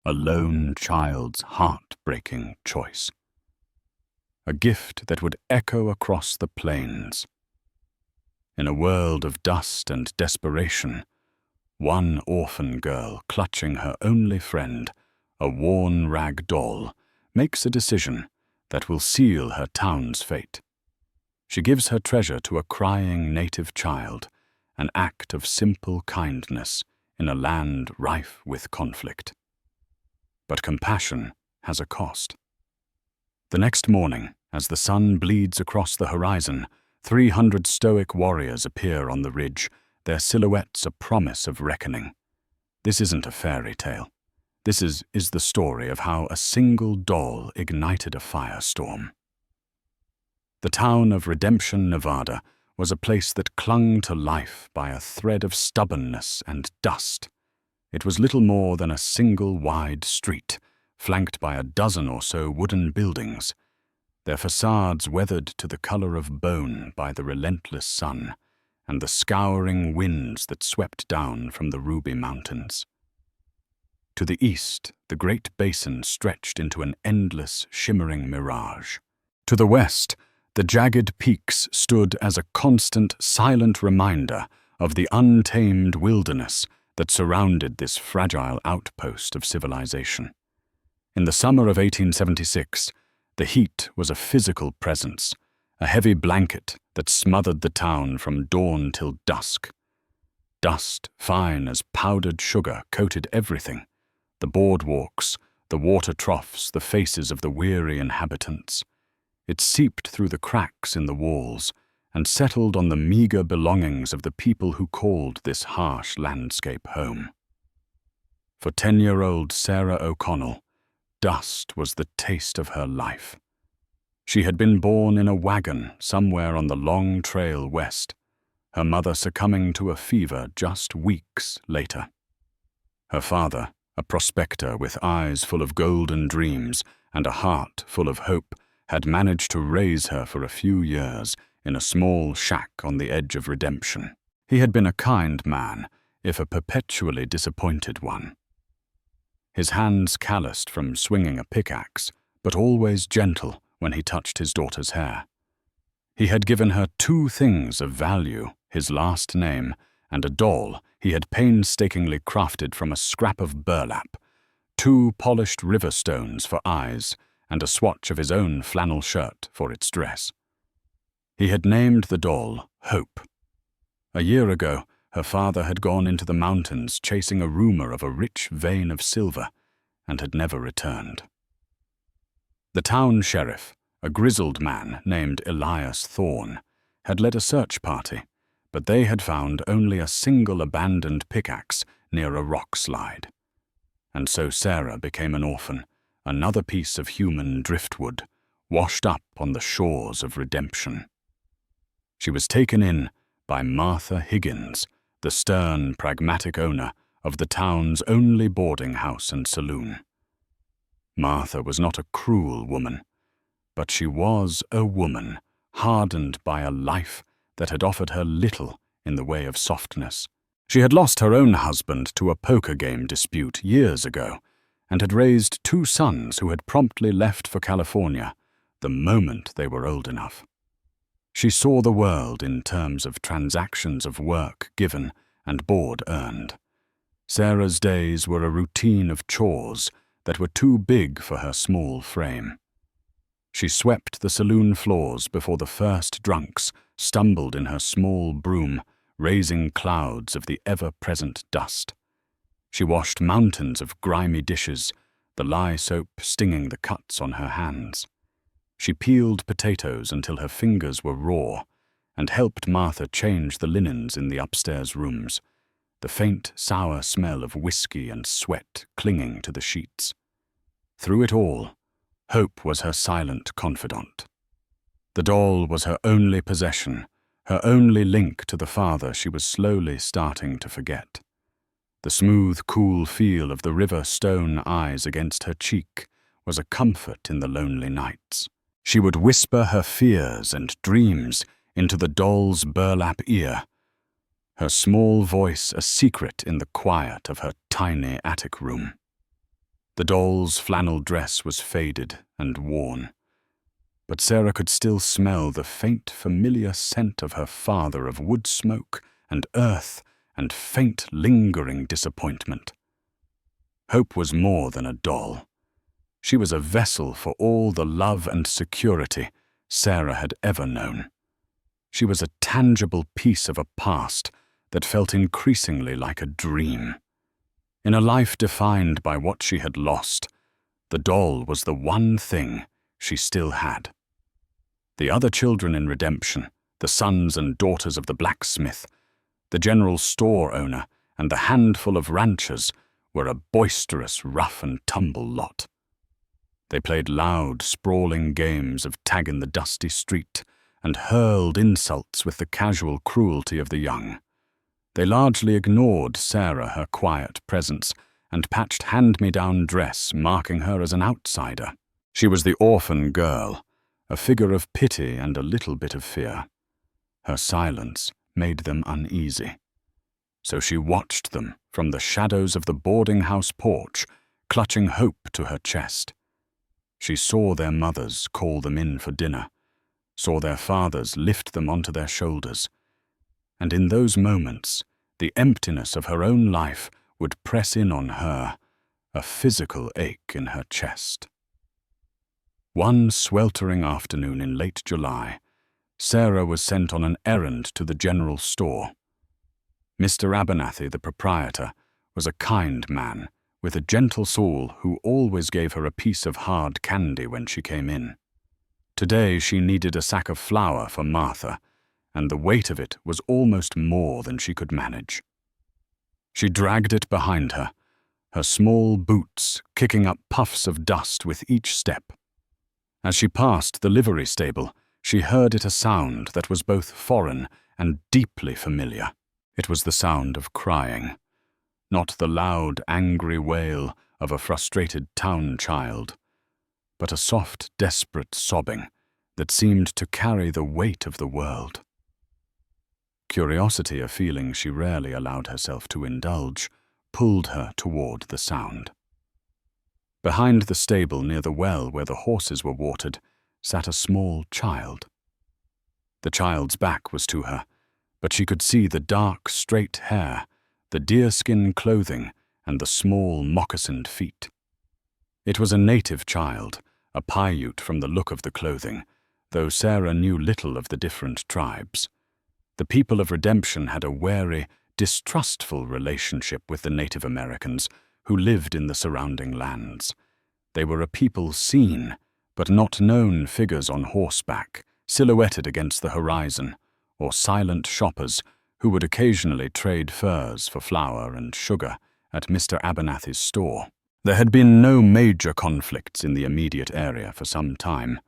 a lone child's heart-breaking choice. A gift that would echo across the plains. In a world of dust and desperation, one orphan girl clutching her only friend, a worn rag doll, makes a decision that will seal her town's fate. She gives her treasure to a crying native child, an act of simple kindness in a land rife with conflict. But compassion has a cost. The next morning, as the sun bleeds across the horizon, 300 stoic warriors appear on the ridge, their silhouettes a promise of reckoning. This isn't a fairy tale. This is the story of how a single doll ignited a firestorm. The town of Redemption, Nevada, was a place that clung to life by a thread of stubbornness and dust. It was little more than a single wide street, flanked by a dozen or so wooden buildings, their facades weathered to the color of bone by the relentless sun and the scouring winds that swept down from the Ruby Mountains. To the east, the Great Basin stretched into an endless, shimmering mirage. To the west, the jagged peaks stood as a constant, silent reminder of the untamed wilderness that surrounded this fragile outpost of civilization. In the summer of 1876, the heat was a physical presence, a heavy blanket that smothered the town from dawn till dusk. Dust, fine as powdered sugar, coated everything: the boardwalks, the water troughs, the faces of the weary inhabitants. It seeped through the cracks in the walls and settled on the meager belongings of the people who called this harsh landscape home. For 10-year-old Sarah O'Connell, dust was the taste of her life. She had been born in a wagon somewhere on the long trail west, her mother succumbing to a fever just weeks later. Her father, a prospector with eyes full of golden dreams and a heart full of hope, had managed to raise her for a few years in a small shack on the edge of Redemption. He had been a kind man, if a perpetually disappointed one. His hands calloused from swinging a pickaxe, but always gentle when he touched his daughter's hair. He had given her 2 things of value, his last name and a doll he had painstakingly crafted from a scrap of burlap, 2 polished river stones for eyes, and a swatch of his own flannel shirt for its dress. He had named the doll Hope. A year ago, her father had gone into the mountains chasing a rumor of a rich vein of silver and had never returned. The town sheriff, a grizzled man named Elias Thorne, had led a search party, but they had found only a single abandoned pickaxe near a rock slide. And so Sarah became an orphan, another piece of human driftwood, washed up on the shores of Redemption. She was taken in by Martha Higgins, the stern, pragmatic owner of the town's only boarding house and saloon. Martha was not a cruel woman, but she was a woman hardened by a life that had offered her little in the way of softness. She had lost her own husband to a poker game dispute years ago and had raised 2 sons who had promptly left for California the moment they were old enough. She saw the world in terms of transactions of work given and board earned. Sarah's days were a routine of chores that were too big for her small frame. She swept the saloon floors before the first drunks stumbled in her small broom, raising clouds of the ever-present dust. She washed mountains of grimy dishes, the lye soap stinging the cuts on her hands. She peeled potatoes until her fingers were raw and helped Martha change the linens in the upstairs rooms, the faint, sour smell of whiskey and sweat clinging to the sheets. Through it all, Hope was her silent confidant. The doll was her only possession, her only link to the father she was slowly starting to forget. The smooth, cool feel of the river stone eyes against her cheek was a comfort in the lonely nights. She would whisper her fears and dreams into the doll's burlap ear, her small voice a secret in the quiet of her tiny attic room. The doll's flannel dress was faded and worn, but Sarah could still smell the faint, familiar scent of her father of wood smoke and earth and faint, lingering disappointment. Hope was more than a doll. She was a vessel for all the love and security Sarah had ever known. She was a tangible piece of a past that felt increasingly like a dream. In a life defined by what she had lost, the doll was the one thing she still had. The other children in Redemption, the sons and daughters of the blacksmith, the general store owner, and the handful of ranchers were a boisterous, rough-and-tumble lot. They played loud, sprawling games of tag in the dusty street and hurled insults with the casual cruelty of the young. They largely ignored Sarah, her quiet presence, and patched hand-me-down dress marking her as an outsider. She was the orphan girl, a figure of pity and a little bit of fear. Her silence made them uneasy. So she watched them from the shadows of the boarding house porch, clutching hope to her chest. She saw their mothers call them in for dinner, saw their fathers lift them onto their shoulders, and in those moments, the emptiness of her own life would press in on her, a physical ache in her chest. One sweltering afternoon in late July, Sarah was sent on an errand to the general store. Mr. Abernathy, the proprietor, was a kind man with a gentle soul who always gave her a piece of hard candy when she came in. Today she needed a sack of flour for Martha, and the weight of it was almost more than she could manage. She dragged it behind her, her small boots kicking up puffs of dust with each step. As she passed the livery stable, she heard it a sound that was both foreign and deeply familiar. It was the sound of crying, not the loud, angry wail of a frustrated town child, but a soft, desperate sobbing that seemed to carry the weight of the world. Curiosity, a feeling she rarely allowed herself to indulge, pulled her toward the sound. Behind the stable near the well where the horses were watered sat a small child. The child's back was to her, but she could see the dark, straight hair, the deerskin clothing, and the small, moccasined feet. It was a native child, a Paiute from the look of the clothing, though Sarah knew little of the different tribes. The people of Redemption had a wary, distrustful relationship with the Native Americans who lived in the surrounding lands. They were a people seen, but not known figures on horseback, silhouetted against the horizon, or silent shoppers who would occasionally trade furs for flour and sugar at Mr. Abernathy's store. There had been no major conflicts in the immediate area for some time,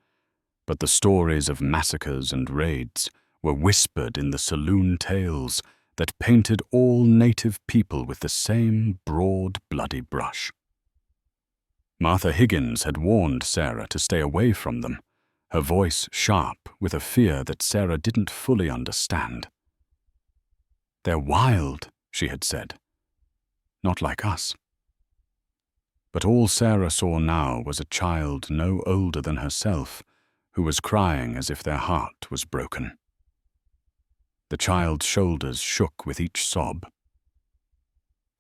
but the stories of massacres and raids were whispered in the saloon tales that painted all native people with the same broad, bloody brush. Martha Higgins had warned Sarah to stay away from them, her voice sharp with a fear that Sarah didn't fully understand. "They're wild," she had said. "Not like us." But all Sarah saw now was a child no older than herself who was crying as if their heart was broken. The child's shoulders shook with each sob.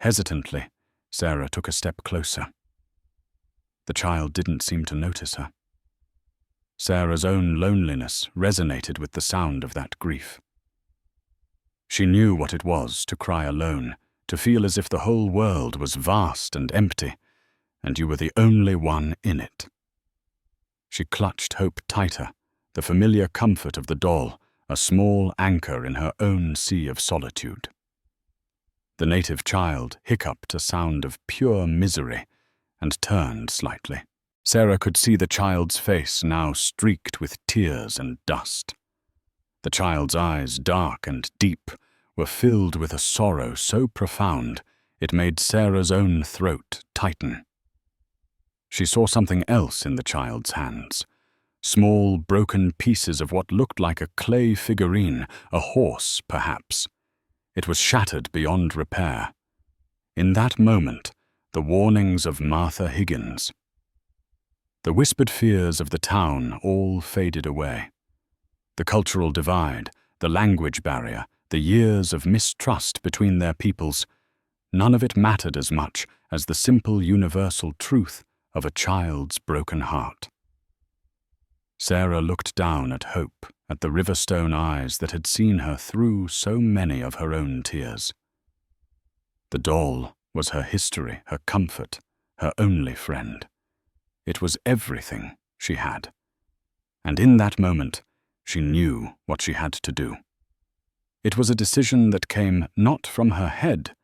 Hesitantly, Sarah took a step closer. The child didn't seem to notice her. Sarah's own loneliness resonated with the sound of that grief. She knew what it was to cry alone, to feel as if the whole world was vast and empty, and you were the only one in it. She clutched Hope tighter, the familiar comfort of the doll, a small anchor in her own sea of solitude. The native child hiccuped a sound of pure misery and turned slightly. Sarah could see the child's face now streaked with tears and dust. The child's eyes, dark and deep, were filled with a sorrow so profound it made Sarah's own throat tighten. She saw something else in the child's hands. Small, broken pieces of what looked like a clay figurine, a horse, perhaps. It was shattered beyond repair. In that moment, the warnings of Martha Higgins. The whispered fears of the town all faded away. The cultural divide, the language barrier, the years of mistrust between their peoples, none of it mattered as much as the simple universal truth of a child's broken heart. Sarah looked down at Hope, at the riverstone eyes that had seen her through so many of her own tears. The doll was her history, her comfort, her only friend. It was everything she had. And in that moment, she knew what she had to do. It was a decision that came not from her head,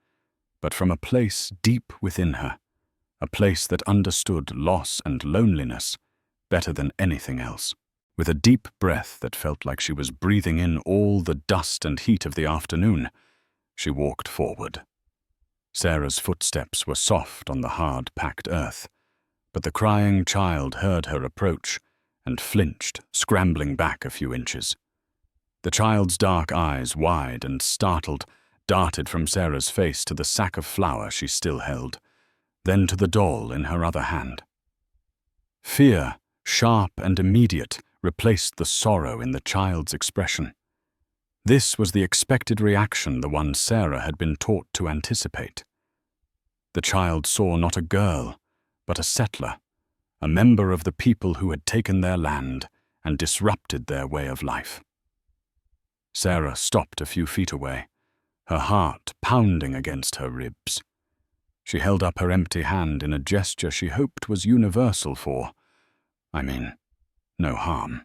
but from a place deep within her, a place that understood loss and loneliness better than anything else. With a deep breath that felt like she was breathing in all the dust and heat of the afternoon, she walked forward. Sarah's footsteps were soft on the hard, packed earth, but the crying child heard her approach and flinched, scrambling back a few inches. The child's dark eyes, wide and startled, darted from Sarah's face to the sack of flour she still held, then to the doll in her other hand. Fear, sharp and immediate, replaced the sorrow in the child's expression. This was the expected reaction, the one Sarah had been taught to anticipate. The child saw not a girl, but a settler, a member of the people who had taken their land and disrupted their way of life. Sarah stopped a few feet away, her heart pounding against her ribs. She held up her empty hand in a gesture she hoped was universal for, no harm.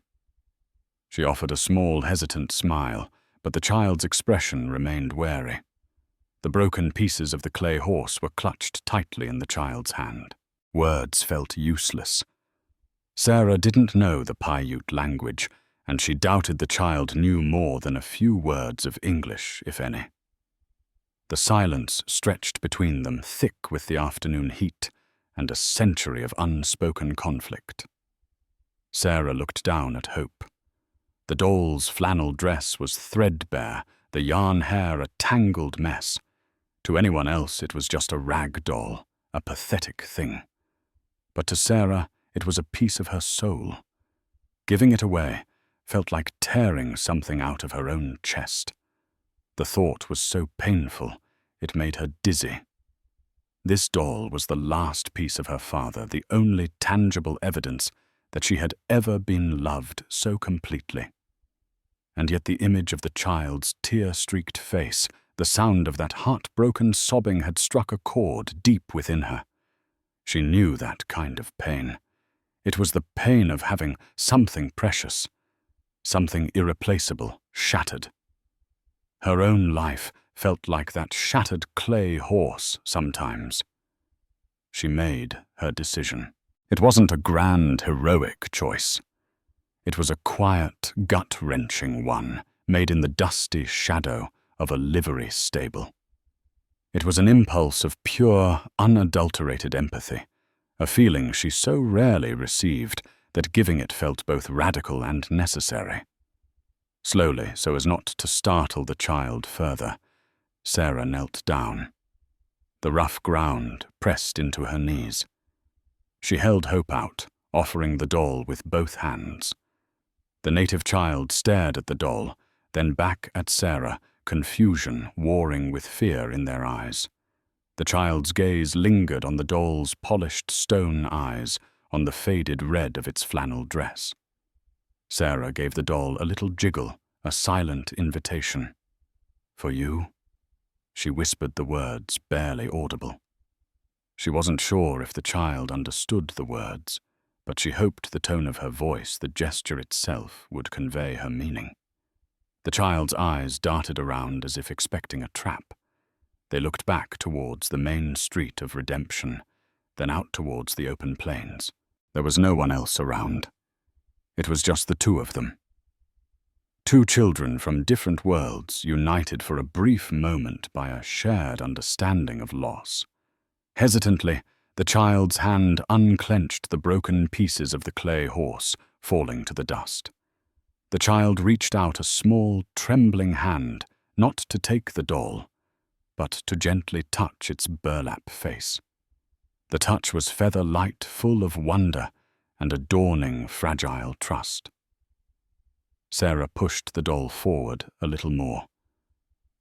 She offered a small, hesitant smile, but the child's expression remained wary. The broken pieces of the clay horse were clutched tightly in the child's hand. Words felt useless. Sarah didn't know the Paiute language, and she doubted the child knew more than a few words of English, if any. The silence stretched between them, thick with the afternoon heat and a century of unspoken conflict. Sarah looked down at Hope. The doll's flannel dress was threadbare, the yarn hair a tangled mess. To anyone else it was just a rag doll, a pathetic thing. But to Sarah it was a piece of her soul. Giving it away felt like tearing something out of her own chest. The thought was so painful, it made her dizzy. This doll was the last piece of her father, the only tangible evidence that she had ever been loved so completely. And yet the image of the child's tear-streaked face, the sound of that heartbroken sobbing had struck a chord deep within her. She knew that kind of pain. It was the pain of having something precious, something irreplaceable, shattered. Her own life felt like that shattered clay horse sometimes. She made her decision. It wasn't a grand, heroic choice. It was a quiet, gut-wrenching one, made in the dusty shadow of a livery stable. It was an impulse of pure, unadulterated empathy, a feeling she so rarely received that giving it felt both radical and necessary. Slowly, so as not to startle the child further, Sarah knelt down. The rough ground pressed into her knees. She held Hope out, offering the doll with both hands. The native child stared at the doll, then back at Sarah, confusion warring with fear in their eyes. The child's gaze lingered on the doll's polished stone eyes, on the faded red of its flannel dress. Sarah gave the doll a little jiggle, a silent invitation. "For you?" She whispered the words, barely audible. She wasn't sure if the child understood the words, but she hoped the tone of her voice, the gesture itself, would convey her meaning. The child's eyes darted around as if expecting a trap. They looked back towards the main street of Redemption, then out towards the open plains. There was no one else around. It was just the two of them. Two children from different worlds, united for a brief moment by a shared understanding of loss. Hesitantly, the child's hand unclenched the broken pieces of the clay horse, falling to the dust. The child reached out a small, trembling hand, not to take the doll, but to gently touch its burlap face. The touch was feather light, full of wonder and a dawning, fragile trust. Sarah pushed the doll forward a little more,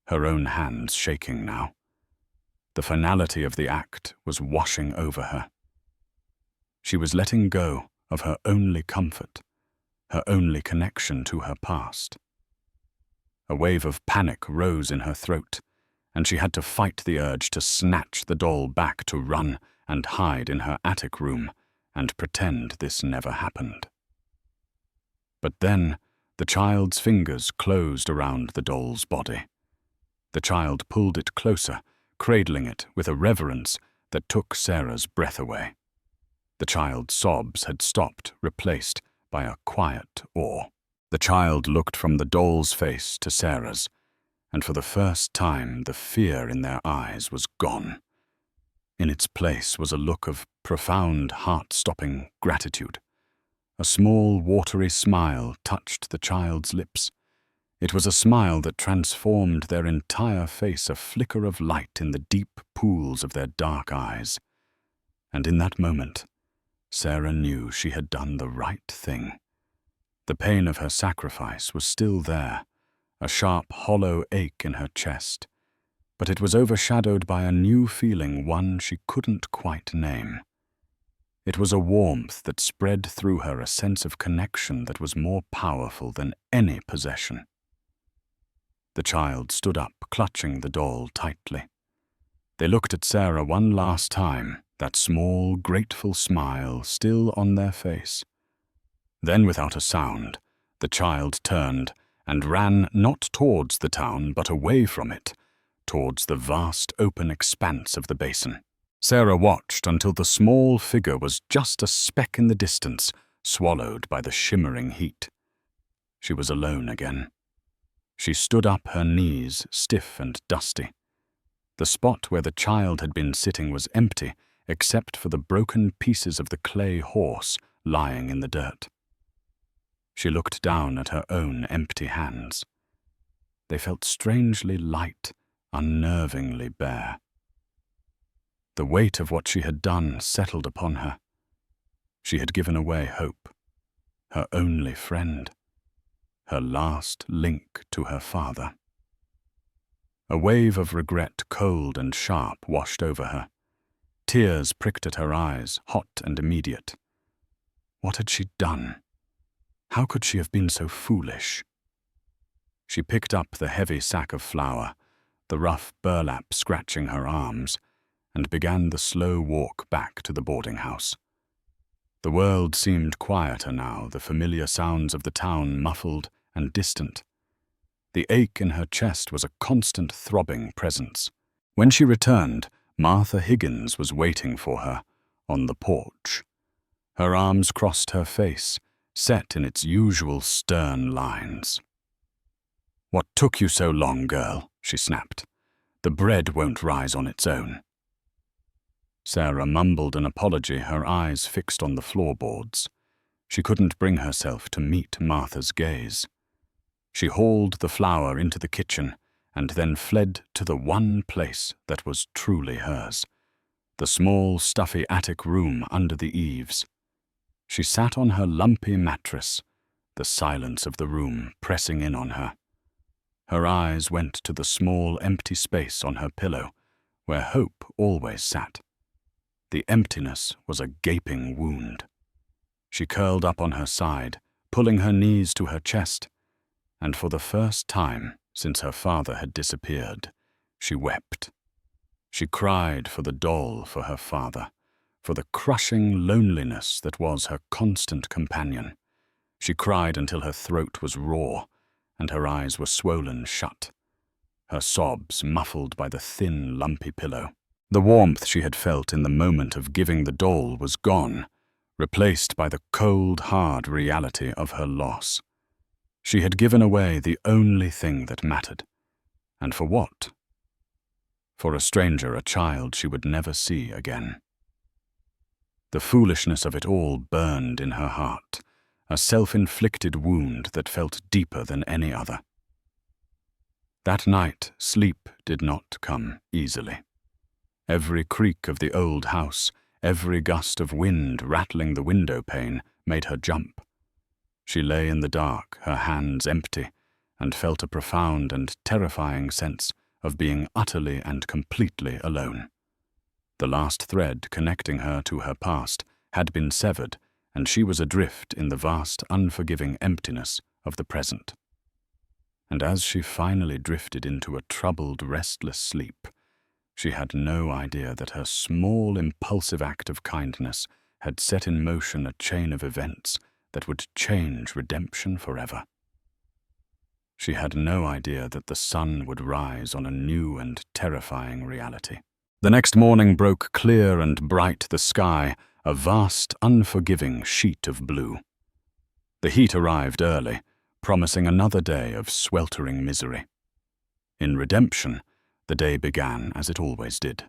her own hands shaking now. The finality of the act was washing over her. She was letting go of her only comfort, her only connection to her past. A wave of panic rose in her throat, and she had to fight the urge to snatch the doll back, to run and hide in her attic room and pretend this never happened. But then the child's fingers closed around the doll's body. The child pulled it closer, cradling it with a reverence that took Sarah's breath away. The child's sobs had stopped, replaced by a quiet awe. The child looked from the doll's face to Sarah's, and for the first time the fear in their eyes was gone. In its place was a look of profound, heart-stopping gratitude. A small, watery smile touched the child's lips. It was a smile that transformed their entire face, a flicker of light in the deep pools of their dark eyes. And in that moment, Sarah knew she had done the right thing. The pain of her sacrifice was still there, a sharp, hollow ache in her chest, but it was overshadowed by a new feeling, one she couldn't quite name. It was a warmth that spread through her, a sense of connection that was more powerful than any possession. The child stood up, clutching the doll tightly. They looked at Sarah one last time, that small, grateful smile still on their face. Then, without a sound, the child turned and ran not towards the town, but away from it, towards the vast open expanse of the basin. Sarah watched until the small figure was just a speck in the distance, swallowed by the shimmering heat. She was alone again. She stood up, her knees stiff and dusty. The spot where the child had been sitting was empty, except for the broken pieces of the clay horse lying in the dirt. She looked down at her own empty hands. They felt strangely light, unnervingly bare. The weight of what she had done settled upon her. She had given away hope, her only friend, her last link to her father. A wave of regret, cold and sharp, washed over her. Tears pricked at her eyes, hot and immediate. What had she done? How could she have been so foolish? She picked up the heavy sack of flour, the rough burlap scratching her arms, and began the slow walk back to the boarding house. The world seemed quieter now, the familiar sounds of the town muffled and distant. The ache in her chest was a constant throbbing presence. When she returned, Martha Higgins was waiting for her on the porch. Her arms crossed her face, set in its usual stern lines. "What took you so long, girl?" she snapped. "The bread won't rise on its own." Sarah mumbled an apology, her eyes fixed on the floorboards. She couldn't bring herself to meet Martha's gaze. She hauled the flour into the kitchen and then fled to the one place that was truly hers, the small, stuffy attic room under the eaves. She sat on her lumpy mattress, the silence of the room pressing in on her. Her eyes went to the small, empty space on her pillow, where hope always sat. The emptiness was a gaping wound. She curled up on her side, pulling her knees to her chest, and for the first time since her father had disappeared, she wept. She cried for the doll, for her father, for the crushing loneliness that was her constant companion. She cried until her throat was raw and her eyes were swollen shut, her sobs muffled by the thin, lumpy pillow. The warmth she had felt in the moment of giving the doll was gone, replaced by the cold, hard reality of her loss. She had given away the only thing that mattered. And for what? For a stranger, a child she would never see again. The foolishness of it all burned in her heart, a self-inflicted wound that felt deeper than any other. That night, sleep did not come easily. Every creak of the old house, Every gust of wind rattling the window pane made her jump. She lay in the dark, her hands empty, and felt a profound and terrifying sense of being utterly and completely alone. The last thread connecting her to her past had been severed, and she was adrift in the vast, unforgiving emptiness of the present. And as she finally drifted into a troubled, restless sleep, she had no idea that her small, impulsive act of kindness had set in motion a chain of events that would change redemption forever. She had no idea that the sun would rise on a new and terrifying reality. The next morning broke clear and bright, the sky a vast, unforgiving sheet of blue. The heat arrived early, promising another day of sweltering misery. In redemption, the day began as it always did.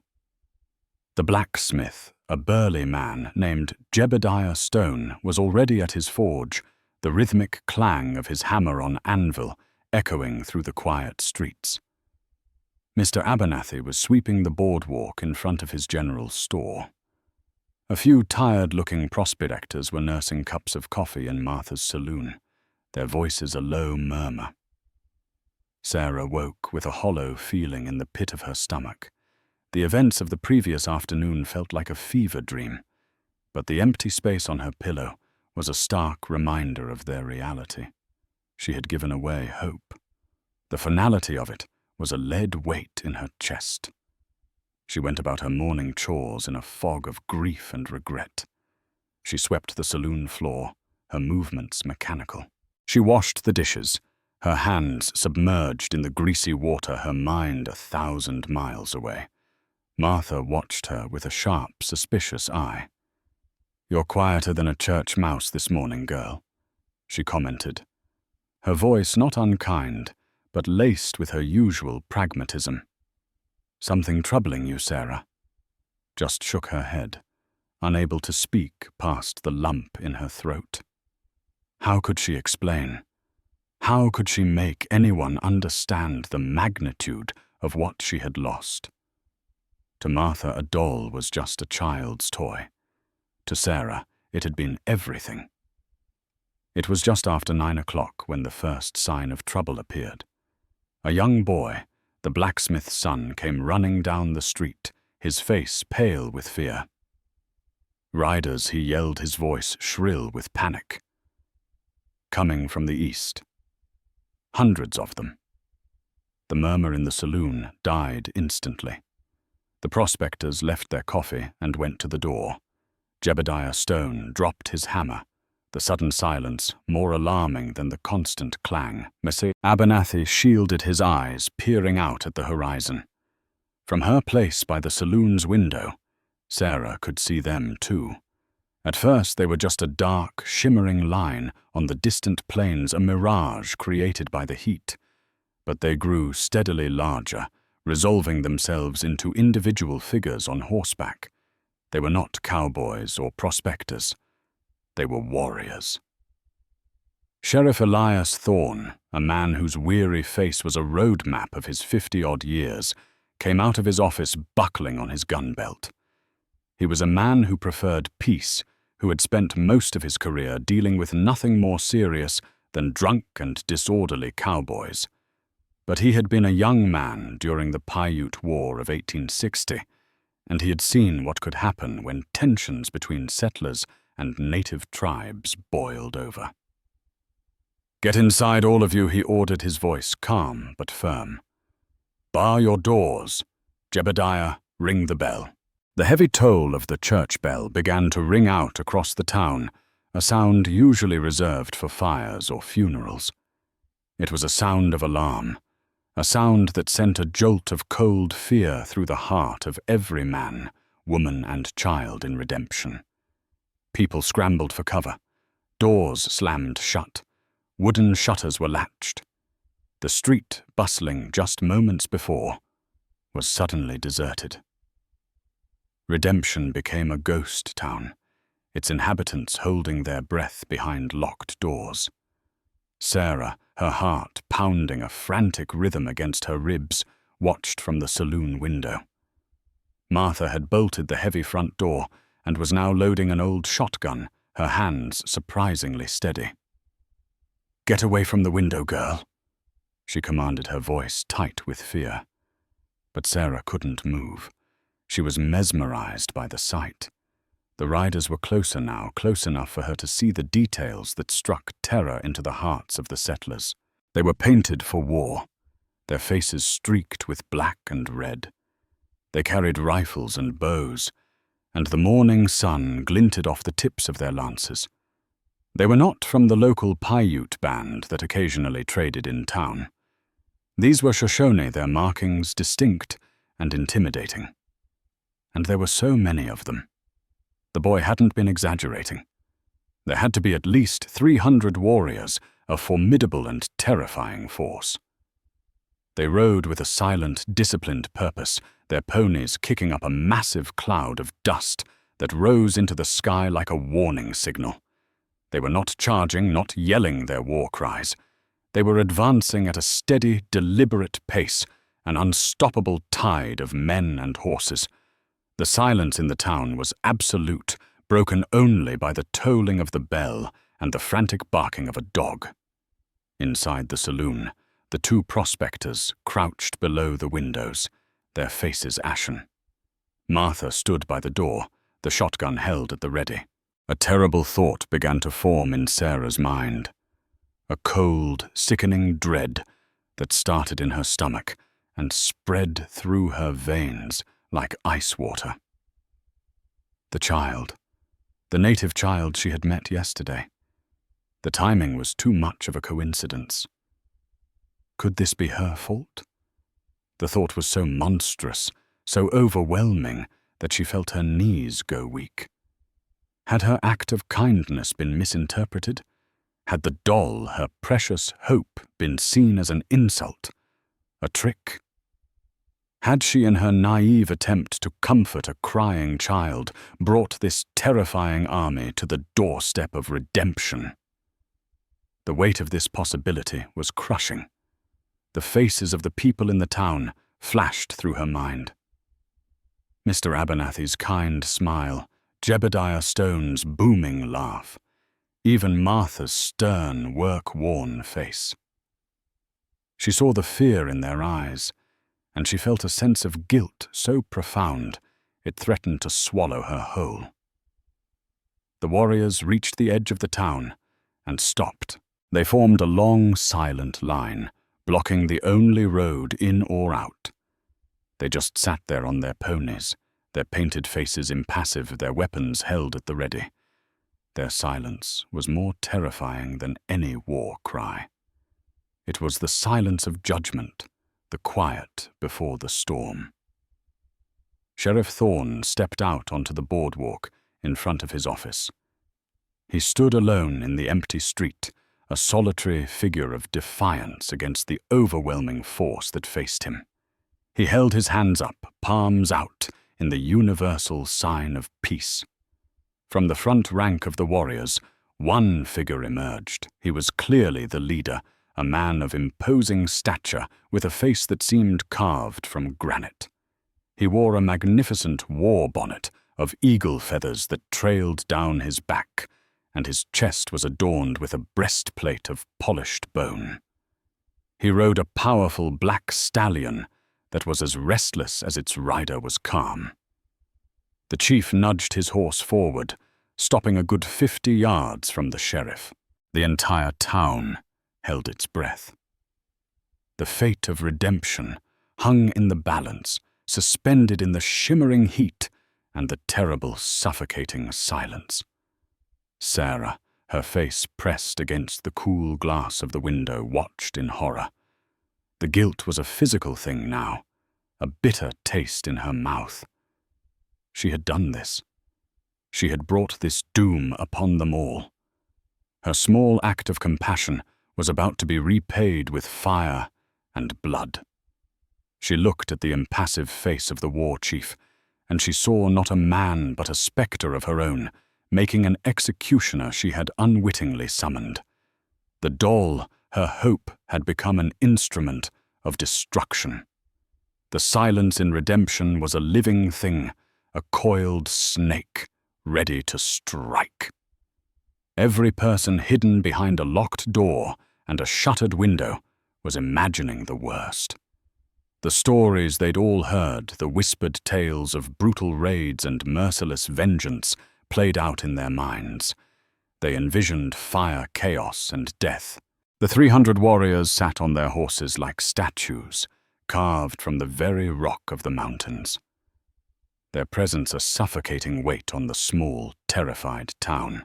The blacksmith, a burly man named Jebediah Stone, was already at his forge, the rhythmic clang of his hammer on anvil echoing through the quiet streets. Mr. Abernathy was sweeping the boardwalk in front of his general store. A few tired-looking prospectors were nursing cups of coffee in Martha's saloon, their voices a low murmur. Sarah woke with a hollow feeling in the pit of her stomach. The events of the previous afternoon felt like a fever dream, but the empty space on her pillow was a stark reminder of their reality. She had given away hope. The finality of it was a lead weight in her chest. She went about her morning chores in a fog of grief and regret. She swept the saloon floor, her movements mechanical. She washed the dishes, her hands submerged in the greasy water, her mind 1,000 miles away. Martha watched her with a sharp, suspicious eye. "You're quieter than a church mouse this morning, girl," she commented. Her voice not unkind, but laced with her usual pragmatism. "Something troubling you, Sarah?" Just shook her head, unable to speak past the lump in her throat. How could she explain? How could she make anyone understand the magnitude of what she had lost? To Martha, a doll was just a child's toy. To Sarah, it had been everything. It was just after 9 o'clock when the first sign of trouble appeared. A young boy, the blacksmith's son, came running down the street, his face pale with fear. Riders, he yelled, his voice shrill with panic. Coming from the east. Hundreds of them. The murmur in the saloon died instantly. The prospectors left their coffee and went to the door. Jebediah Stone dropped his hammer, the sudden silence more alarming than the constant clang. Mr. Abernathy shielded his eyes, peering out at the horizon. From her place by the saloon's window, Sarah could see them too. At first they were just a dark, shimmering line on the distant plains, a mirage created by the heat. But they grew steadily larger, resolving themselves into individual figures on horseback. They were not cowboys or prospectors. They were warriors. Sheriff Elias Thorne, a man whose weary face was a road map of his 50-odd years, came out of his office buckling on his gun belt. He was a man who preferred peace, who had spent most of his career dealing with nothing more serious than drunk and disorderly cowboys. But he had been a young man during the Paiute War of 1860, and he had seen what could happen when tensions between settlers and native tribes boiled over. "Get inside, all of you," he ordered, his voice calm but firm. "Bar your doors. Jebediah, ring the bell." The heavy toll of the church bell began to ring out across the town, a sound usually reserved for fires or funerals. It was a sound of alarm, a sound that sent a jolt of cold fear through the heart of every man, woman, and child in redemption. People scrambled for cover. Doors slammed shut. Wooden shutters were latched. The street, bustling just moments before, was suddenly deserted. Redemption became a ghost town, its inhabitants holding their breath behind locked doors. Sarah, her heart pounding a frantic rhythm against her ribs, watched from the saloon window. Martha had bolted the heavy front door, and was now loading an old shotgun, her hands surprisingly steady. "Get away from the window, girl," she commanded, her voice tight with fear. But Sarah couldn't move. She was mesmerized by the sight. The riders were closer now, close enough for her to see the details that struck terror into the hearts of the settlers. They were painted for war, their faces streaked with black and red. They carried rifles and bows, and the morning sun glinted off the tips of their lances. They were not from the local Paiute band that occasionally traded in town. These were Shoshone, their markings distinct and intimidating. And there were so many of them. The boy hadn't been exaggerating. There had to be at least 300 warriors, a formidable and terrifying force. They rode with a silent, disciplined purpose, their ponies kicking up a massive cloud of dust that rose into the sky like a warning signal. They were not charging, not yelling their war cries. They were advancing at a steady, deliberate pace, an unstoppable tide of men and horses. The silence in the town was absolute, broken only by the tolling of the bell and the frantic barking of a dog. Inside the saloon, the two prospectors crouched below the windows, their faces ashen. Martha stood by the door, the shotgun held at the ready. A terrible thought began to form in Sarah's mind. A cold, sickening dread that started in her stomach and spread through her veins like ice water. The child, the native child she had met yesterday. The timing was too much of a coincidence. Could this be her fault? The thought was so monstrous, so overwhelming, that she felt her knees go weak. Had her act of kindness been misinterpreted? Had the doll, her precious hope, been seen as an insult, a trick? Had she, in her naive attempt to comfort a crying child, brought this terrifying army to the doorstep of redemption? The weight of this possibility was crushing. The faces of the people in the town flashed through her mind. Mr. Abernathy's kind smile, Jebediah Stone's booming laugh, even Martha's stern, work-worn face. She saw the fear in their eyes, and she felt a sense of guilt so profound it threatened to swallow her whole. The warriors reached the edge of the town and stopped. They formed a long, silent line, blocking the only road in or out. They just sat there on their ponies, their painted faces impassive, their weapons held at the ready. Their silence was more terrifying than any war cry. It was the silence of judgment, the quiet before the storm. Sheriff Thorne stepped out onto the boardwalk in front of his office. He stood alone in the empty street, a solitary figure of defiance against the overwhelming force that faced him. He held his hands up, palms out, in the universal sign of peace. From the front rank of the warriors, one figure emerged. He was clearly the leader, a man of imposing stature with a face that seemed carved from granite. He wore a magnificent war bonnet of eagle feathers that trailed down his back, and his chest was adorned with a breastplate of polished bone. He rode a powerful black stallion that was as restless as its rider was calm. The chief nudged his horse forward, stopping a good 50 yards from the sheriff. The entire town held its breath. The fate of redemption hung in the balance, suspended in the shimmering heat and the terrible, suffocating silence. Sarah, her face pressed against the cool glass of the window, watched in horror. The guilt was a physical thing now, a bitter taste in her mouth. She had done this. She had brought this doom upon them all. Her small act of compassion was about to be repaid with fire and blood. She looked at the impassive face of the war chief, and she saw not a man but a spectre of her own, making an executioner she had unwittingly summoned. The doll, her hope, had become an instrument of destruction. The silence in redemption was a living thing, a coiled snake, ready to strike. Every person hidden behind a locked door and a shuttered window was imagining the worst. The stories they'd all heard, the whispered tales of brutal raids and merciless vengeance, played out in their minds. They envisioned fire, chaos, and death. The 300 warriors sat on their horses like statues, carved from the very rock of the mountains. Their presence a suffocating weight on the small, terrified town.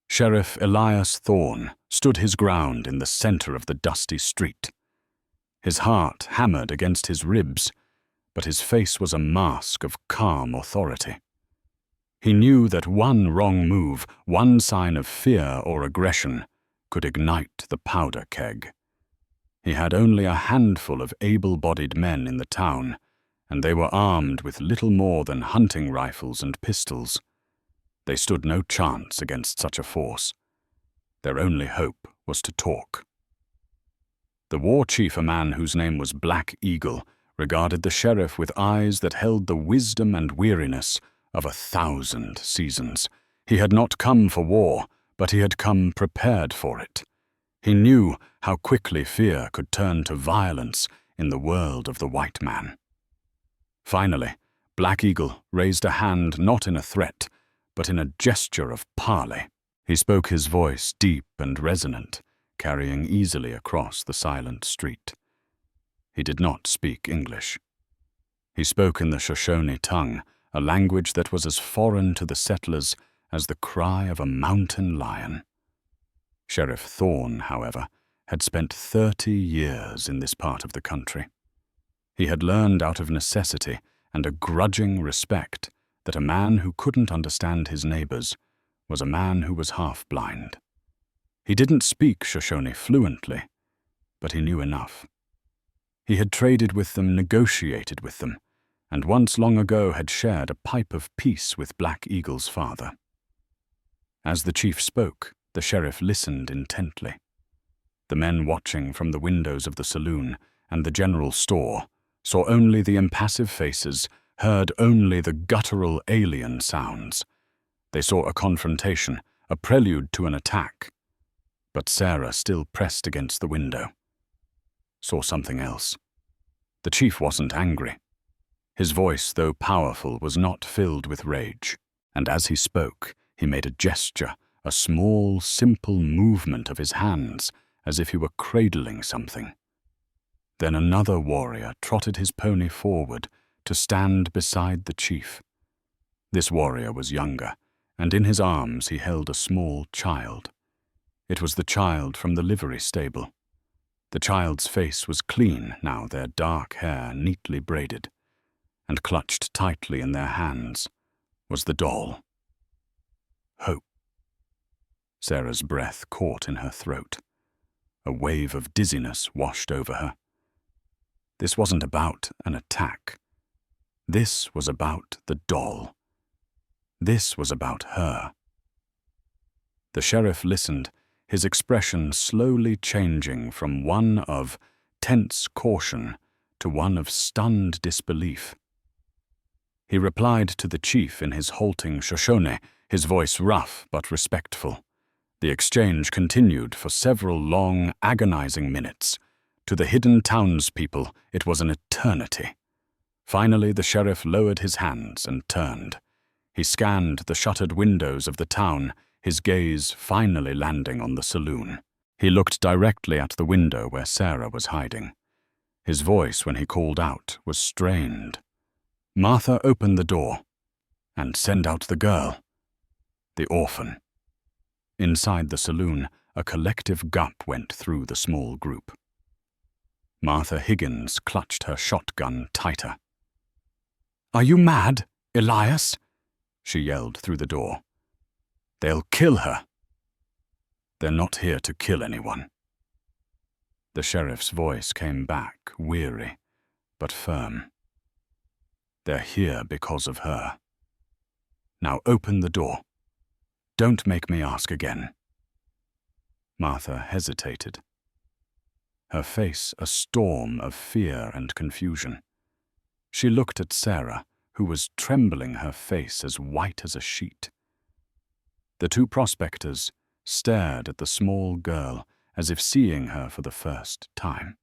Sheriff Elias Thorne stood his ground in the center of the dusty street. His heart hammered against his ribs, but his face was a mask of calm authority. He knew that one wrong move, one sign of fear or aggression, could ignite the powder keg. He had only a handful of able-bodied men in the town, and they were armed with little more than hunting rifles and pistols. They stood no chance against such a force. Their only hope was to talk. The war chief, a man whose name was Black Eagle, regarded the sheriff with eyes that held the wisdom and weariness of 1,000 seasons. He had not come for war, but he had come prepared for it. He knew how quickly fear could turn to violence in the world of the white man. Finally, Black Eagle raised a hand not in a threat, but in a gesture of parley. He spoke, his voice deep and resonant, carrying easily across the silent street. He did not speak English. He spoke in the Shoshone tongue, a language that was as foreign to the settlers as the cry of a mountain lion. Sheriff Thorne, however, had spent 30 years in this part of the country. He had learned out of necessity and a grudging respect that a man who couldn't understand his neighbors was a man who was half-blind. He didn't speak Shoshone fluently, but he knew enough. He had traded with them, negotiated with them, and once long ago had shared a pipe of peace with Black Eagle's father. As the chief spoke, the sheriff listened intently. The men watching from the windows of the saloon and the general store saw only the impassive faces, heard only the guttural alien sounds. They saw a confrontation, a prelude to an attack. But Sarah, still pressed against the window, saw something else. The chief wasn't angry. His voice, though powerful, was not filled with rage, and as he spoke, he made a gesture, a small, simple movement of his hands, as if he were cradling something. Then another warrior trotted his pony forward to stand beside the chief. This warrior was younger, and in his arms he held a small child. It was the child from the livery stable. The child's face was clean now, their dark hair neatly braided, and clutched tightly in their hands was the doll. Hope. Sarah's breath caught in her throat. A wave of dizziness washed over her. This wasn't about an attack. This was about the doll. This was about her. The sheriff listened, his expression slowly changing from one of tense caution to one of stunned disbelief. He replied to the chief in his halting Shoshone, his voice rough but respectful. The exchange continued for several long, agonizing minutes. To the hidden townspeople, it was an eternity. Finally, the sheriff lowered his hands and turned. He scanned the shuttered windows of the town, his gaze finally landing on the saloon. He looked directly at the window where Sarah was hiding. His voice, when he called out, was strained. "Martha, open the door, and send out the girl." The orphan. Inside the saloon, a collective gup went through the small group. Martha Higgins clutched her shotgun tighter. "Are you mad, Elias?" she yelled through the door. "They'll kill her." "They're not here to kill anyone." The sheriff's voice came back, weary but firm. "They're here because of her. Now open the door. Don't make me ask again." Martha hesitated, her face a storm of fear and confusion. She looked at Sarah, who was trembling, her face as white as a sheet. The two prospectors stared at the small girl as if seeing her for the first time.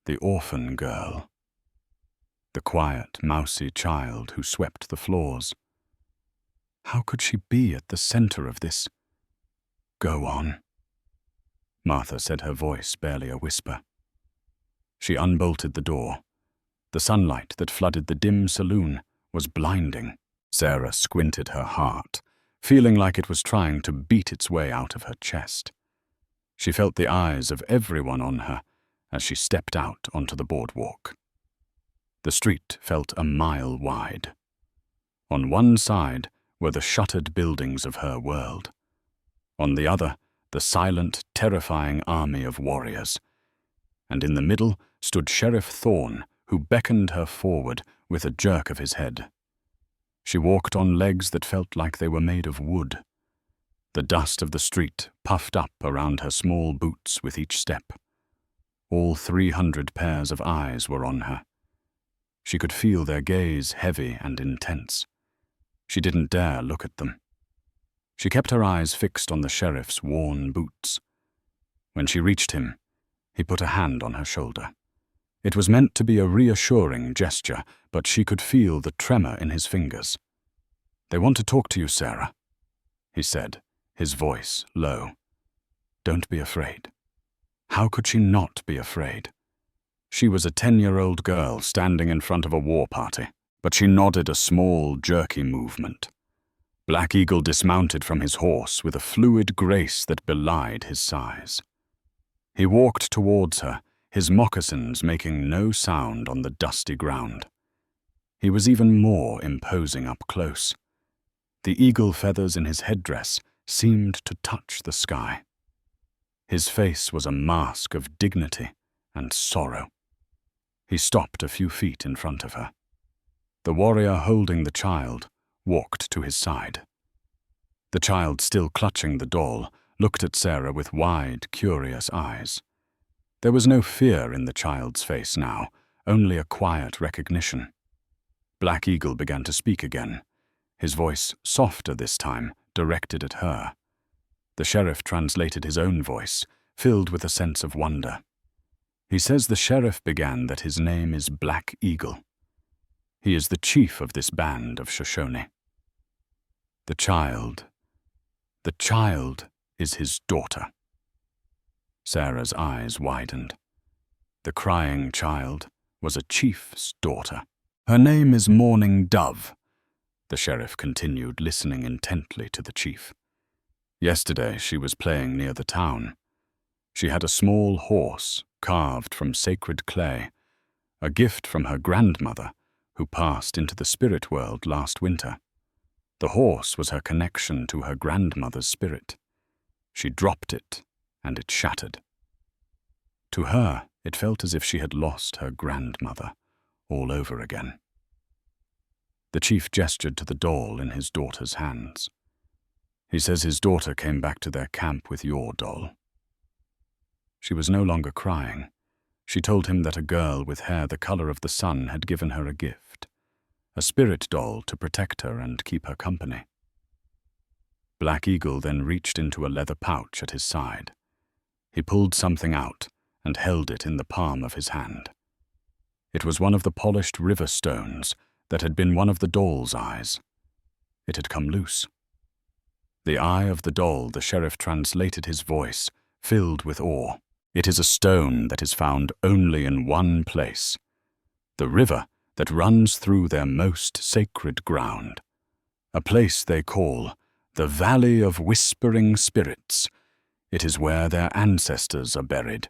The orphan girl. The quiet, mousy child who swept the floors. How could she be at the center of this? "Go on," Martha said, her voice barely a whisper. She unbolted the door. The sunlight that flooded the dim saloon was blinding. Sarah squinted her heart, feeling like it was trying to beat its way out of her chest. She felt the eyes of everyone on her as she stepped out onto the boardwalk. The street felt a mile wide. On one side were the shuttered buildings of her world. On the other, the silent, terrifying army of warriors. And in the middle stood Sheriff Thorne, who beckoned her forward with a jerk of his head. She walked on legs that felt like they were made of wood. The dust of the street puffed up around her small boots with each step. All 300 pairs of eyes were on her. She could feel their gaze heavy and intense. She didn't dare look at them. She kept her eyes fixed on the sheriff's worn boots. When she reached him, he put a hand on her shoulder. It was meant to be a reassuring gesture, but she could feel the tremor in his fingers. "They want to talk to you, Sarah," he said, his voice low. "Don't be afraid." How could she not be afraid? She was a 10-year-old girl standing in front of a war party, but she nodded a small, jerky movement. Black Eagle dismounted from his horse with a fluid grace that belied his size. He walked towards her, his moccasins making no sound on the dusty ground. He was even more imposing up close. The eagle feathers in his headdress seemed to touch the sky. His face was a mask of dignity and sorrow. He stopped a few feet in front of her. The warrior holding the child walked to his side. The child, still clutching the doll, looked at Sarah with wide, curious eyes. There was no fear in the child's face now, only a quiet recognition. Black Eagle began to speak again, his voice softer this time, directed at her. The sheriff translated his own voice, filled with a sense of wonder. He says the sheriff began that his name is Black Eagle. He is the chief of this band of Shoshone. The child is his daughter. Sarah's eyes widened. The crying child was a chief's daughter. Her name is Mourning Dove, the sheriff continued, listening intently to the chief. Yesterday she was playing near the town. She had a small horse carved from sacred clay, a gift from her grandmother, who passed into the spirit world last winter. The horse was her connection to her grandmother's spirit. She dropped it, and it shattered. To her, it felt as if she had lost her grandmother all over again. The chief gestured to the doll in his daughter's hands. He says his daughter came back to their camp with your doll. She was no longer crying. She told him that a girl with hair the color of the sun had given her a gift, a spirit doll to protect her and keep her company. Black Eagle then reached into a leather pouch at his side. He pulled something out and held it in the palm of his hand. It was one of the polished river stones that had been one of the doll's eyes. It had come loose. The eye of the doll, the sheriff translated his voice, filled with awe. It is a stone that is found only in one place, the river that runs through their most sacred ground, a place they call the Valley of Whispering Spirits. It is where their ancestors are buried.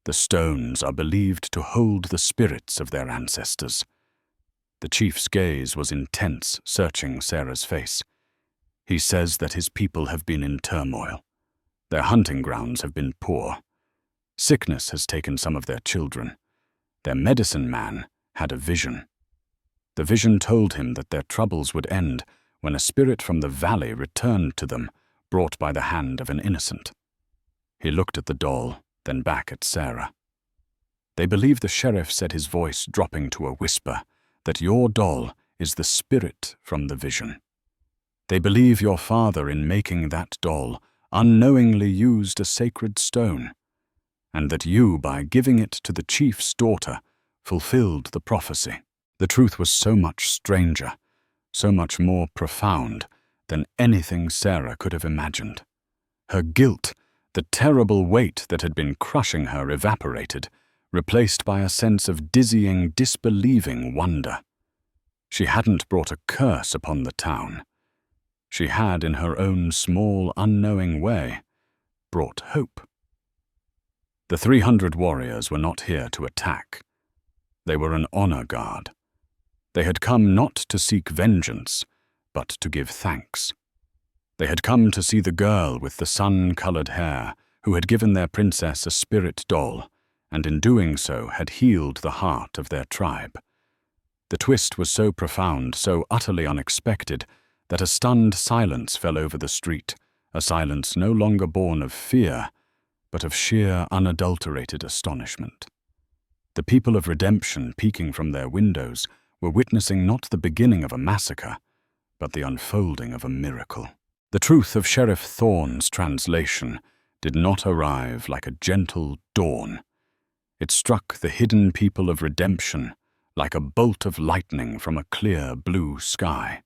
The stones are believed to hold the spirits of their ancestors. The chief's gaze was intense, searching Sarah's face. He says that his people have been in turmoil. Their hunting grounds have been poor. Sickness has taken some of their children. Their medicine man had a vision. The vision told him that their troubles would end when a spirit from the valley returned to them, brought by the hand of an innocent. He looked at the doll, then back at Sarah. They believe the sheriff said, his voice dropping to a whisper, that your doll is the spirit from the vision. They believe your father, in making that doll, unknowingly used a sacred stone, and that you, by giving it to the chief's daughter, fulfilled the prophecy. The truth was so much stranger, so much more profound than anything Sarah could have imagined. Her guilt, the terrible weight that had been crushing her, evaporated, replaced by a sense of dizzying, disbelieving wonder. She hadn't brought a curse upon the town. She had, in her own small, unknowing way, brought hope. The 300 warriors were not here to attack. They were an honor guard. They had come not to seek vengeance, but to give thanks. They had come to see the girl with the sun-colored hair who had given their princess a spirit doll, and in doing so had healed the heart of their tribe. The twist was so profound, so utterly unexpected, that a stunned silence fell over the street, a silence no longer born of fear, but of sheer, unadulterated astonishment. The people of Redemption, peeking from their windows, were witnessing not the beginning of a massacre, but the unfolding of a miracle. The truth of Sheriff Thorne's translation did not arrive like a gentle dawn. It struck the hidden people of Redemption like a bolt of lightning from a clear blue sky.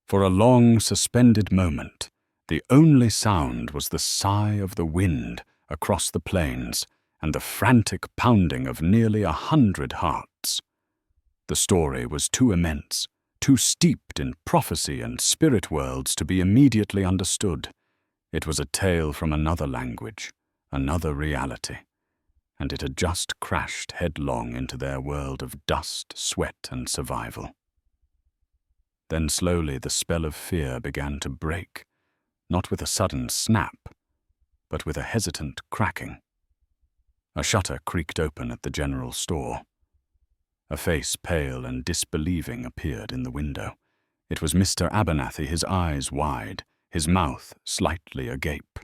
For a long, suspended moment, the only sound was the sigh of the wind across the plains and the frantic pounding of nearly 100 hearts. The story was too immense, too steeped in prophecy and spirit worlds to be immediately understood. It was a tale from another language, another reality, and it had just crashed headlong into their world of dust, sweat, and survival. Then slowly the spell of fear began to break, not with a sudden snap, but with a hesitant cracking. A shutter creaked open at the general store. A face pale and disbelieving appeared in the window. It was Mr. Abernathy, his eyes wide, his mouth slightly agape.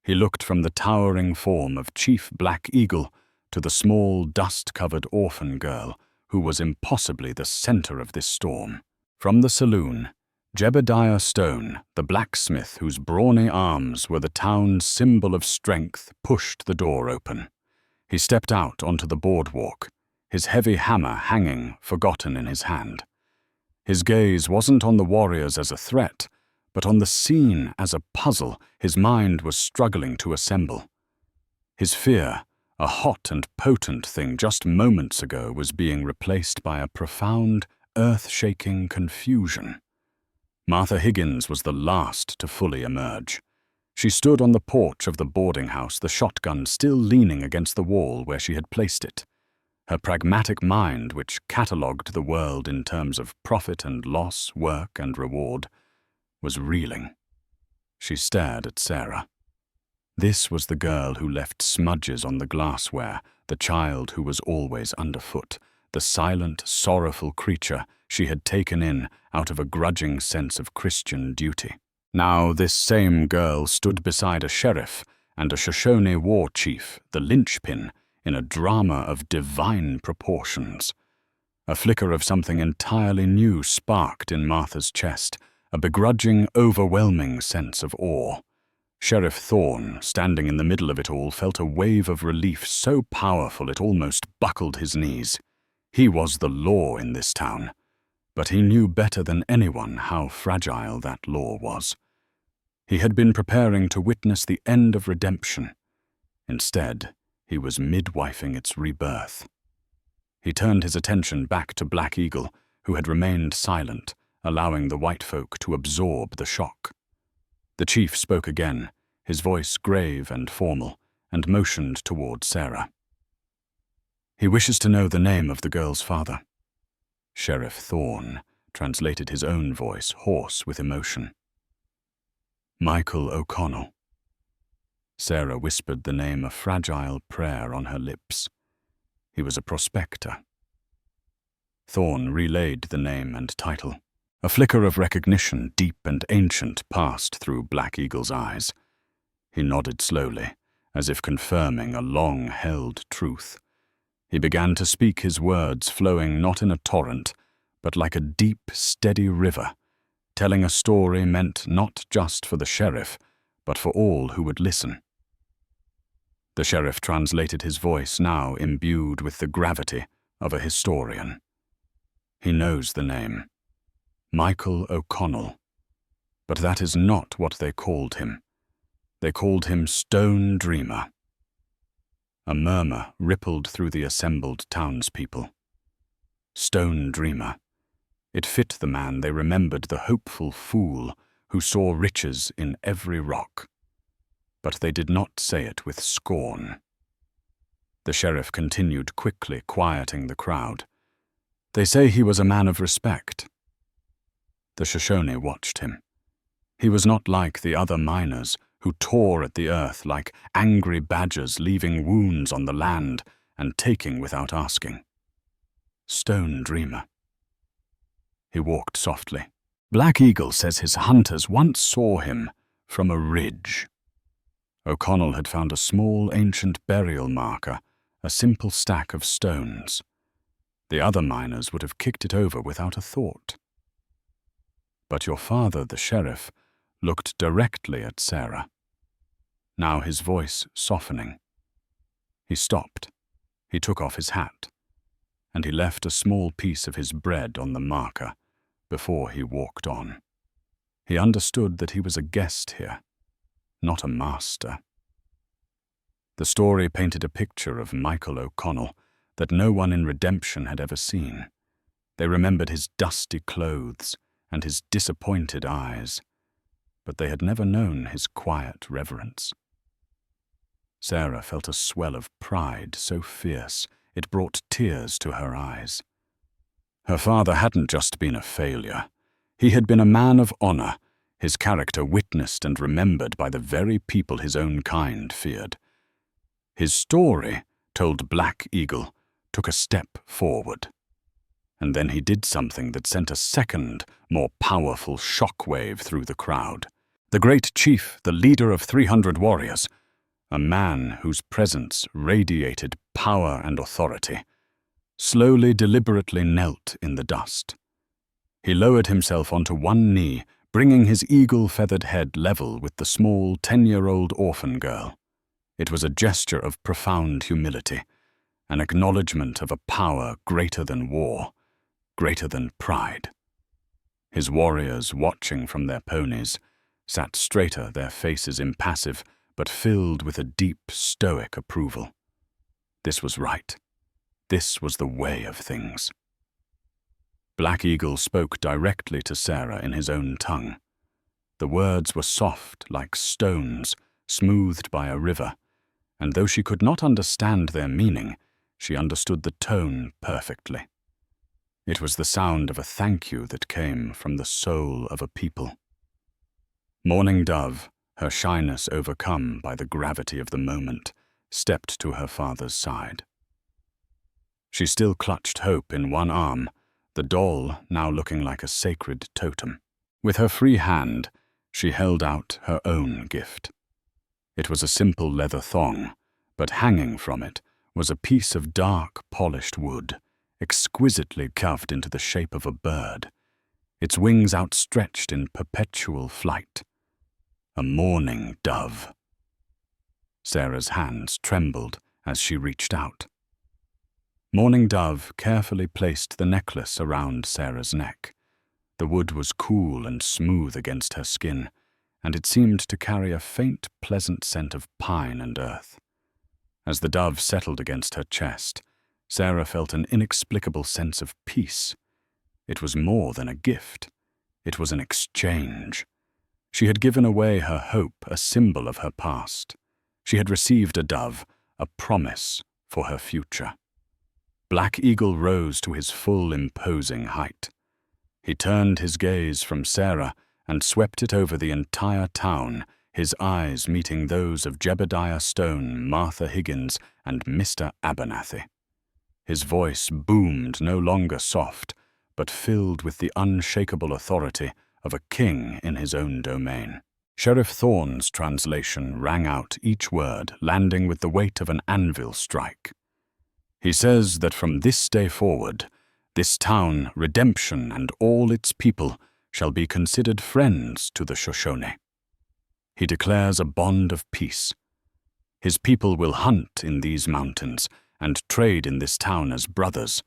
He looked from the towering form of Chief Black Eagle to the small, dust-covered orphan girl who was impossibly the center of this storm. From the saloon, Jebediah Stone, the blacksmith whose brawny arms were the town's symbol of strength, pushed the door open. He stepped out onto the boardwalk, his heavy hammer hanging, forgotten, in his hand. His gaze wasn't on the warriors as a threat, but on the scene as a puzzle his mind was struggling to assemble. His fear, a hot and potent thing just moments ago, was being replaced by a profound, earth-shaking confusion. Martha Higgins was the last to fully emerge. She stood on the porch of the boarding house, the shotgun still leaning against the wall where she had placed it. Her pragmatic mind, which catalogued the world in terms of profit and loss, work and reward, was reeling. She stared at Sarah. This was the girl who left smudges on the glassware, the child who was always underfoot, the silent, sorrowful creature she had taken in out of a grudging sense of Christian duty. Now this same girl stood beside a sheriff and a Shoshone war chief, the linchpin, in a drama of divine proportions. A flicker of something entirely new sparked in Martha's chest, a begrudging, overwhelming sense of awe. Sheriff Thorne, standing in the middle of it all, felt a wave of relief so powerful it almost buckled his knees. He was the law in this town, but he knew better than anyone how fragile that law was. He had been preparing to witness the end of redemption. Instead, he was midwifing its rebirth. He turned his attention back to Black Eagle, who had remained silent, allowing the white folk to absorb the shock. The chief spoke again, his voice grave and formal, and motioned toward Sarah. "He wishes to know the name of the girl's father." Sheriff Thorne translated his own voice, hoarse with emotion. "Michael O'Connell." Sarah whispered the name, a fragile prayer on her lips. He was a prospector. Thorne relayed the name and title. A flicker of recognition, deep and ancient, passed through Black Eagle's eyes. He nodded slowly, as if confirming a long-held truth. He began to speak, his words flowing not in a torrent, but like a deep, steady river, telling a story meant not just for the sheriff, but for all who would listen. The sheriff translated his voice, now imbued with the gravity of a historian. He knows the name, Michael O'Connell, but that is not what they called him. They called him Stone Dreamer. A murmur rippled through the assembled townspeople. Stone Dreamer. It fit the man they remembered, the hopeful fool who saw riches in every rock. But they did not say it with scorn. The sheriff continued quickly, quieting the crowd. They say he was a man of respect. The Shoshone watched him. He was not like the other miners who tore at the earth like angry badgers, leaving wounds on the land and taking without asking. Stone Dreamer. He walked softly. Black Eagle says his hunters once saw him from a ridge. O'Connell had found a small ancient burial marker, a simple stack of stones. The other miners would have kicked it over without a thought. But your father, the sheriff, looked directly at Sarah, now his voice softening. He stopped. He took off his hat, and he left a small piece of his bread on the marker before he walked on. He understood that he was a guest here, not a master. The story painted a picture of Michael O'Connell that no one in Redemption had ever seen. They remembered his dusty clothes and his disappointed eyes, but they had never known his quiet reverence. Sarah felt a swell of pride so fierce it brought tears to her eyes. Her father hadn't just been a failure. He had been a man of honor, his character witnessed and remembered by the very people his own kind feared. His story, told Black Eagle, took a step forward. And then he did something that sent a second, more powerful shockwave through the crowd. The great chief, the leader of 300 warriors, a man whose presence radiated power and authority, slowly, deliberately knelt in the dust. He lowered himself onto one knee, bringing his eagle-feathered head level with the small 10-year-old orphan girl. It was a gesture of profound humility, an acknowledgement of a power greater than war, greater than pride. His warriors, watching from their ponies, sat straighter, their faces impassive, but filled with a deep, stoic approval. This was right. This was the way of things. Black Eagle spoke directly to Sarah in his own tongue. The words were soft like stones, smoothed by a river, and though she could not understand their meaning, she understood the tone perfectly. It was the sound of a thank you that came from the soul of a people. Mourning Dove, her shyness overcome by the gravity of the moment, stepped to her father's side. She still clutched Hope in one arm, the doll now looking like a sacred totem. With her free hand, she held out her own gift. It was a simple leather thong, but hanging from it was a piece of dark, polished wood, exquisitely carved into the shape of a bird, its wings outstretched in perpetual flight. A mourning dove. Sarah's hands trembled as she reached out. Mourning Dove carefully placed the necklace around Sarah's neck. The wood was cool and smooth against her skin, and it seemed to carry a faint, pleasant scent of pine and earth. As the dove settled against her chest, Sarah felt an inexplicable sense of peace. It was more than a gift. It was an exchange. She had given away her hope, a symbol of her past. She had received a dove, a promise for her future. Black Eagle rose to his full, imposing height. He turned his gaze from Sarah and swept it over the entire town, his eyes meeting those of Jebediah Stone, Martha Higgins, and Mr. Abernathy. His voice boomed, no longer soft, but filled with the unshakable authority of a king in his own domain. Sheriff Thorne's translation rang out each word, landing with the weight of an anvil strike. He says that from this day forward, this town, redemption, and all its people shall be considered friends to the Shoshone. He declares a bond of peace. His people will hunt in these mountains and trade in this town as brothers,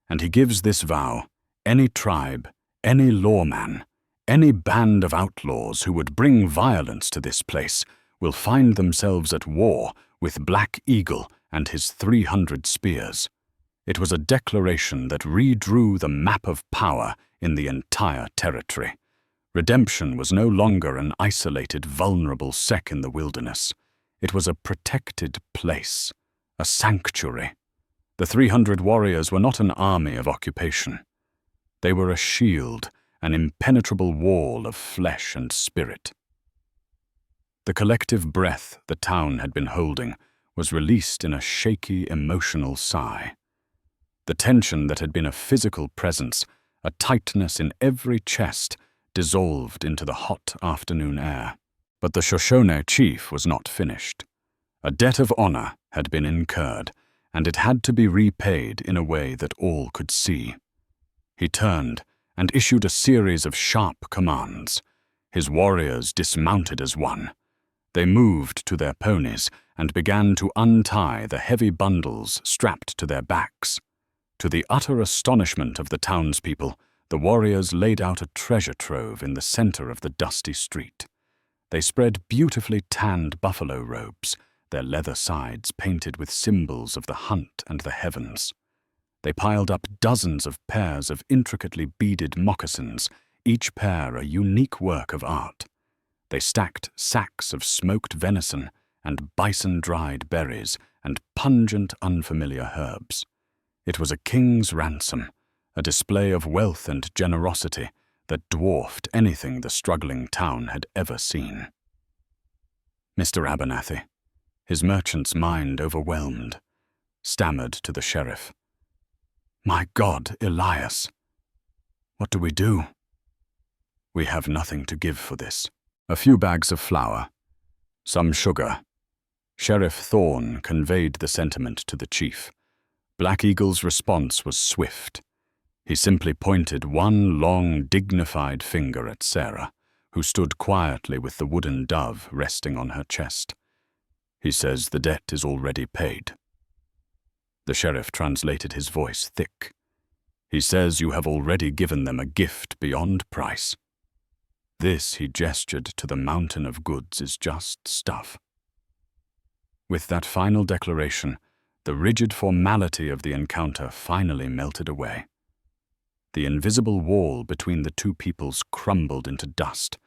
and he gives this vow: any tribe, any lawman, any band of outlaws who would bring violence to this place will find themselves at war with Black Eagle and his 300 spears. It was a declaration that redrew the map of power in the entire territory. Redemption was no longer an isolated, vulnerable sec in the wilderness. It was a protected place, a sanctuary. The 300 warriors were not an army of occupation. They were a shield, an impenetrable wall of flesh and spirit. The collective breath the town had been holding was released in a shaky, emotional sigh. The tension that had been a physical presence, a tightness in every chest, dissolved into the hot afternoon air. But the Shoshone chief was not finished. A debt of honor had been incurred, and it had to be repaid in a way that all could see. He turned and issued a series of sharp commands. His warriors dismounted as one. They moved to their ponies and began to untie the heavy bundles strapped to their backs. To the utter astonishment of the townspeople, the warriors laid out a treasure trove in the center of the dusty street. They spread beautifully tanned buffalo robes, their leather sides painted with symbols of the hunt and the heavens. They piled up dozens of pairs of intricately beaded moccasins, each pair a unique work of art. They stacked sacks of smoked venison and bison-dried berries and pungent, unfamiliar herbs. It was a king's ransom, a display of wealth and generosity that dwarfed anything the struggling town had ever seen. Mr. Abernathy, his merchant's mind overwhelmed, stammered to the sheriff, "My God, Elias, what do we do?" "We have nothing to give for this. A few bags of flour, some sugar." Sheriff Thorne conveyed the sentiment to the chief. Black Eagle's response was swift. He simply pointed one long, dignified finger at Sarah, who stood quietly with the wooden dove resting on her chest. He says the debt is already paid. The sheriff translated his voice thick. He says you have already given them a gift beyond price. This, he gestured to the mountain of goods, is just stuff. With that final declaration, the rigid formality of the encounter finally melted away. The invisible wall between the two peoples crumbled into dust,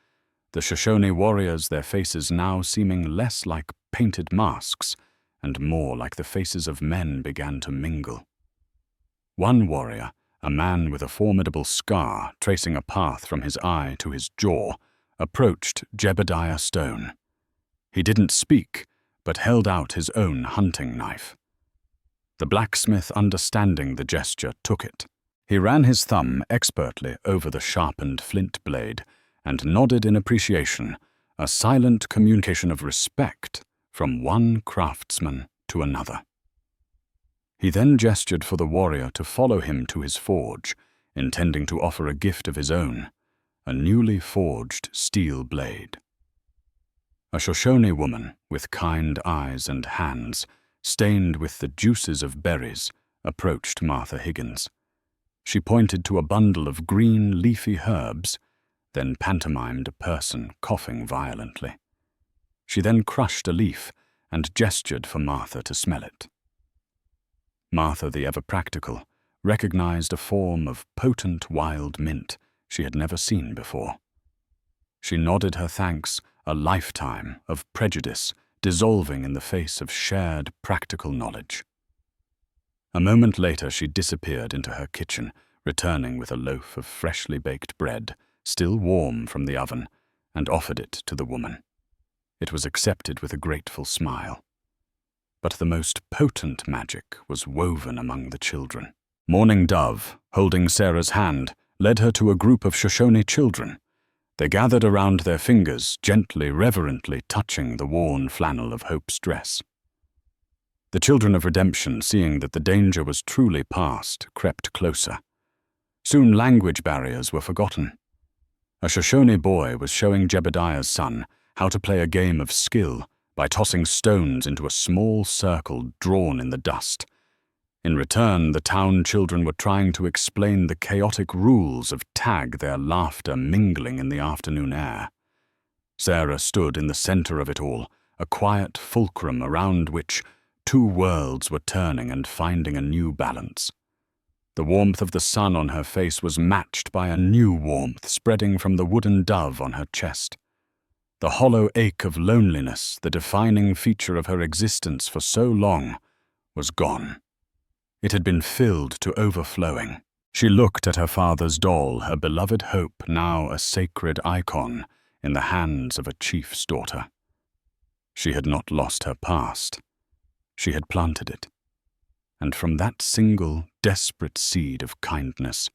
the Shoshone warriors, their faces now seeming less like painted masks and more like the faces of men, began to mingle. One warrior, a man with a formidable scar tracing a path from his eye to his jaw, approached Jebediah Stone. He didn't speak, but held out his own hunting knife. The blacksmith, understanding the gesture, took it. He ran his thumb expertly over the sharpened flint blade and nodded in appreciation, a silent communication of respect from one craftsman to another. He then gestured for the warrior to follow him to his forge, intending to offer a gift of his own, a newly forged steel blade. A Shoshone woman with kind eyes and hands, stained with the juices of berries, approached Martha Higgins. She pointed to a bundle of green, leafy herbs, then pantomimed a person coughing violently. She then crushed a leaf and gestured for Martha to smell it. Martha, the ever-practical, recognized a form of potent wild mint she had never seen before. She nodded her thanks, a lifetime of prejudice dissolving in the face of shared practical knowledge. A moment later she disappeared into her kitchen, returning with a loaf of freshly baked bread, still warm from the oven, and offered it to the woman. It was accepted with a grateful smile. But the most potent magic was woven among the children. Mourning Dove, holding Sarah's hand, led her to a group of Shoshone children. They gathered around their fingers, gently, reverently touching the worn flannel of Hope's dress. The children of redemption, seeing that the danger was truly past, crept closer. Soon language barriers were forgotten. A Shoshone boy was showing Jebediah's son how to play a game of skill by tossing stones into a small circle drawn in the dust. In return, the town children were trying to explain the chaotic rules of tag, their laughter mingling in the afternoon air. Sarah stood in the center of it all, a quiet fulcrum around which two worlds were turning and finding a new balance. The warmth of the sun on her face was matched by a new warmth spreading from the wooden dove on her chest. The hollow ache of loneliness, the defining feature of her existence for so long, was gone. It had been filled to overflowing. She looked at her father's doll, her beloved hope, now a sacred icon in the hands of a chief's daughter. She had not lost her past. She had planted it. And from that single, desperate seed of kindness,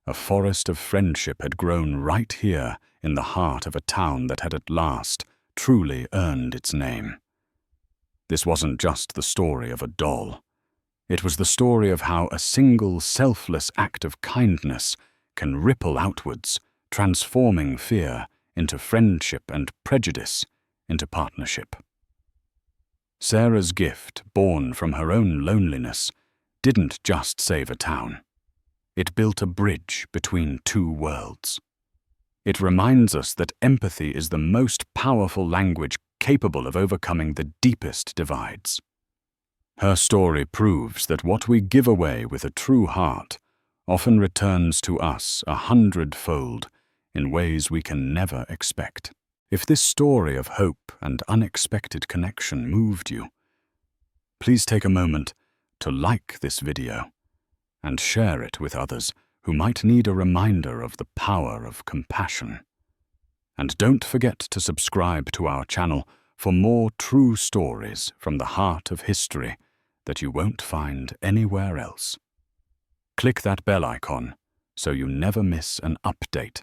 a forest of friendship had grown right here in the heart of a town that had at last truly earned its name. This wasn't just the story of a doll. It was the story of how a single selfless act of kindness can ripple outwards, transforming fear into friendship and prejudice into partnership. Sarah's gift, born from her own loneliness, didn't just save a town. It built a bridge between two worlds. It reminds us that empathy is the most powerful language capable of overcoming the deepest divides. Her story proves that what we give away with a true heart often returns to us 100-fold in ways we can never expect. If this story of hope and unexpected connection moved you, please take a moment to like this video and share it with others who might need a reminder of the power of compassion. And don't forget to subscribe to our channel for more true stories from the heart of history that you won't find anywhere else. Click that bell icon so you never miss an update